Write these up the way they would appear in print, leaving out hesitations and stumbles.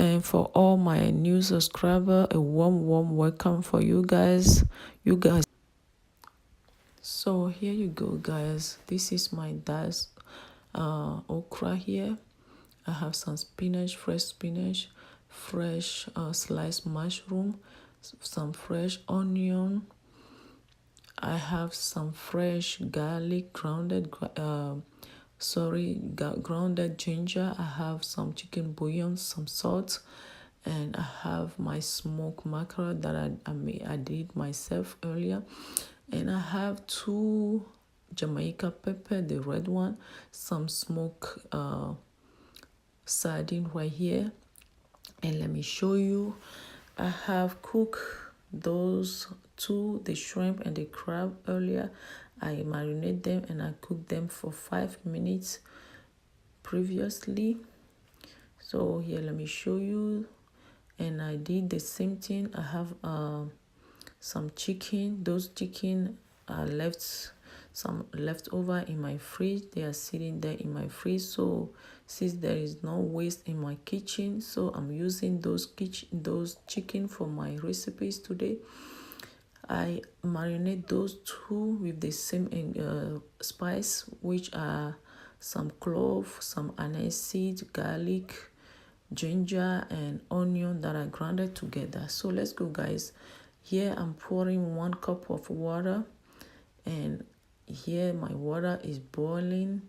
And for all my new subscriber, a warm welcome for you guys. So here you go, guys. This is my diced okra here. I have some spinach, fresh sliced mushroom, some fresh onion. I have some fresh garlic, grounded ginger. I have some chicken bouillon, some salt, and I have my smoked mackerel that I did myself earlier. And I have 2 Jamaican pepper, the red one, some smoked sardine right here. And let me show you, I have cooked those 2, the shrimp and the crab earlier. I marinate them and I cook them for 5 minutes previously. So here, let me show you. And I did the same thing. I have some chicken. Those chicken are some leftover in my fridge. They are sitting there in my fridge. So since there is no waste in my kitchen, so I'm using those chicken for my recipes today. I marinate those 2 with the same spice, which are some clove, some anise seed, garlic, ginger, and onion that are grounded together. So let's go, guys. Here I'm pouring 1 cup of water, and here my water is boiling.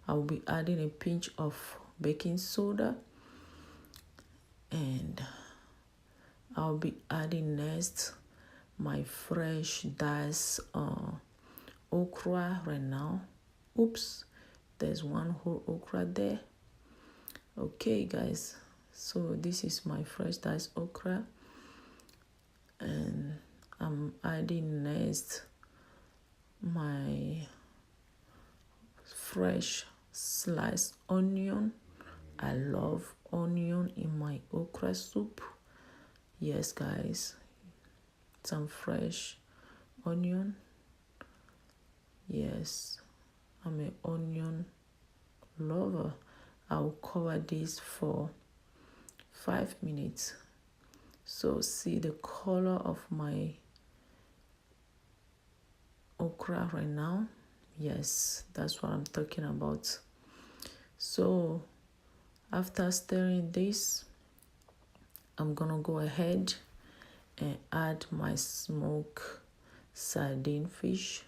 I will be adding a pinch of baking soda, and I'll be adding next my fresh diced okra right now. Oops, there's 1 whole okra there. Okay, guys, so this is my fresh diced okra, and I'm adding next my fresh sliced onion. I love onion in my okra soup. Yes, guys, some fresh onion. Yes, I'm an onion lover. I'll cover this for 5 minutes. So see the color of my okra right now. Yes, that's what I'm talking about. So after stirring this, I'm gonna go ahead and add my smoked sardine fish.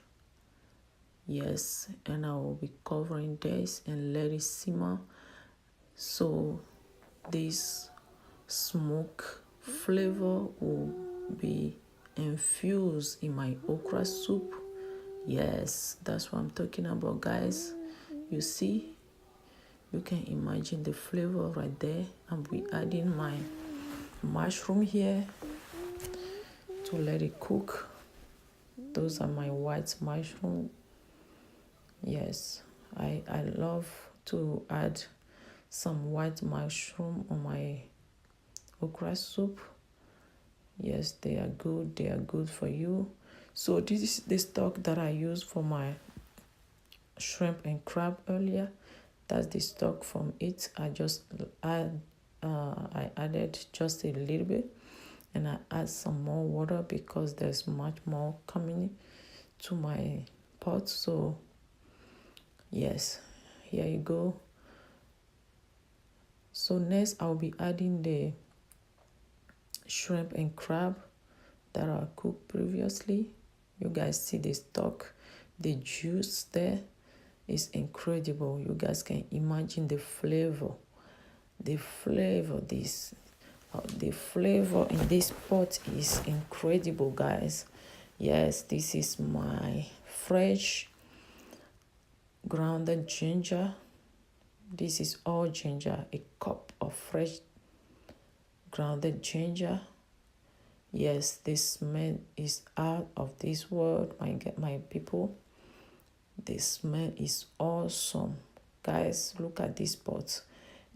Yes, and I will be covering this and let it simmer, so this smoke flavor will be infused in my okra soup. Yes, that's what I'm talking about, guys. You see, you can imagine the flavor right there. I'll be adding my mushroom here to let it cook. Those are my white mushroom. Yes, I love to add some white mushroom on my okra soup. Yes, they are good for you. So this is the stock that I used for my shrimp and crab earlier. That's the stock from it. I added just a little bit, and I add some more water because there's much more coming to my pot. So yes, here you go. So next I'll be adding the shrimp and crab that I cooked previously. You guys see the stock, the juice there is incredible. You guys can imagine the flavor. The flavor in this pot is incredible, guys. Yes, this is my fresh grounded ginger. This is all ginger, a cup of fresh grounded ginger. Yes, this smell is out of this world, my people. This smell is awesome. Guys, look at this pot.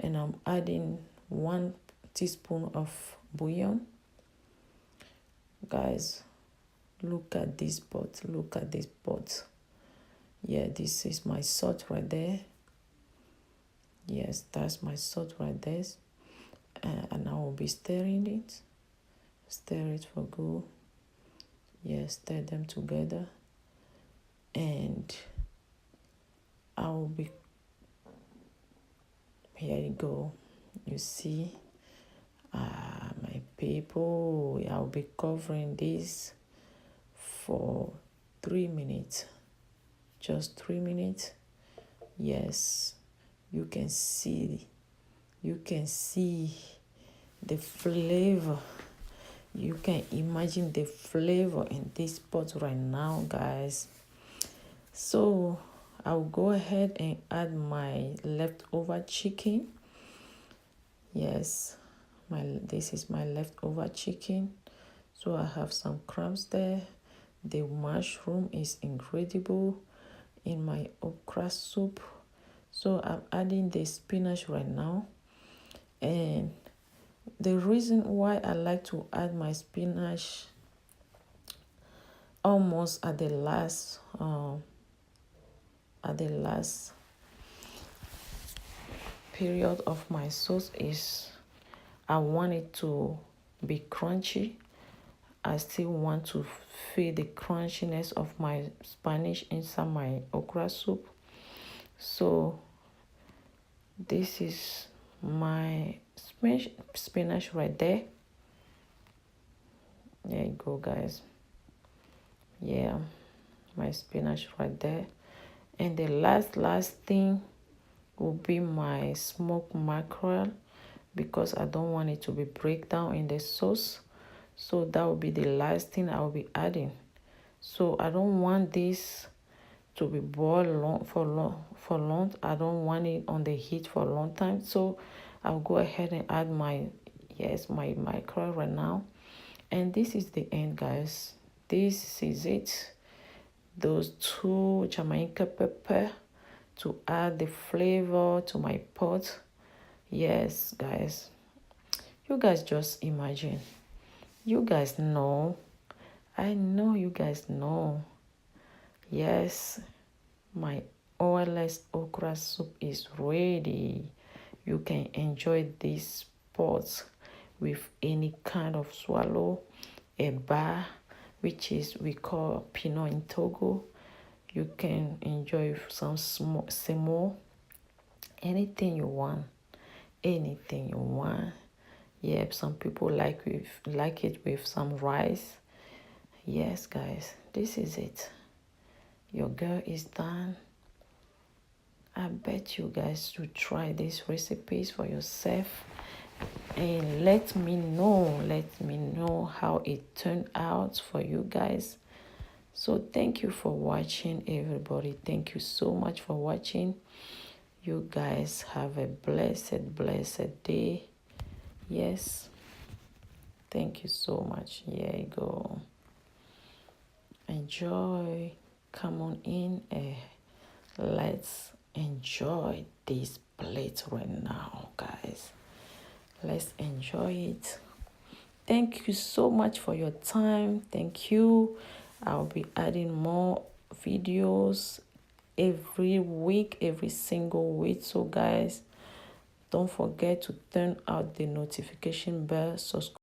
And I'm adding 1 teaspoon of bouillon. Guys, look at this pot. Look at this pot. Yeah, this is my salt right there. Yes, that's my salt right there. And I will be stirring it. Stir it for good. Yes, stir them together. And I will be, here you go. You see, my people, I'll be covering this for 3 minutes. Just 3 minutes. Yes, you can see the flavor. You can imagine the flavor in this pot right now, guys. So I'll go ahead and add my leftover chicken. Yes, this is my leftover chicken. So I have some crumbs there. The mushroom is incredible in my okra soup. So I'm adding the spinach right now. And the reason why I like to add my spinach almost at the last period of my sauce is I want it to be crunchy. I still want to feel the crunchiness of my spinach inside my okra soup. So this is my spinach right there. There you go, guys. Yeah, my spinach right there. And the last thing will be my smoked mackerel, because I don't want it to be break down in the sauce. So that will be the last thing I will be adding. So I don't want this to be boiled for long. I don't want it on the heat for a long time. So I'll go ahead and add my mackerel right now. And this is the end, guys. This is it. Those 2 Jamaican pepper to add the flavor to my pot. Yes, guys. You guys just imagine. You guys know. I know you guys know. Yes, my oilless okra soup is ready. You can enjoy this pot with any kind of swallow, a bar, which is we call pinot in Togo. You can enjoy some small semo, anything you want. Anything you want. Yep, some people like it with some rice. Yes, guys, this is it. Your girl is done. I bet you guys should try these recipes for yourself and let me know how it turned out for you guys. So thank you for watching, everybody. Thank you so much for watching. You guys have a blessed day. Yes, thank you so much. Here you go. Enjoy. Come on in. Let's enjoy this plate right now, guys. Let's enjoy it. Thank you so much for your time. Thank you. I'll be adding more videos every week, every single week. So guys, don't forget to turn out the notification bell, subscribe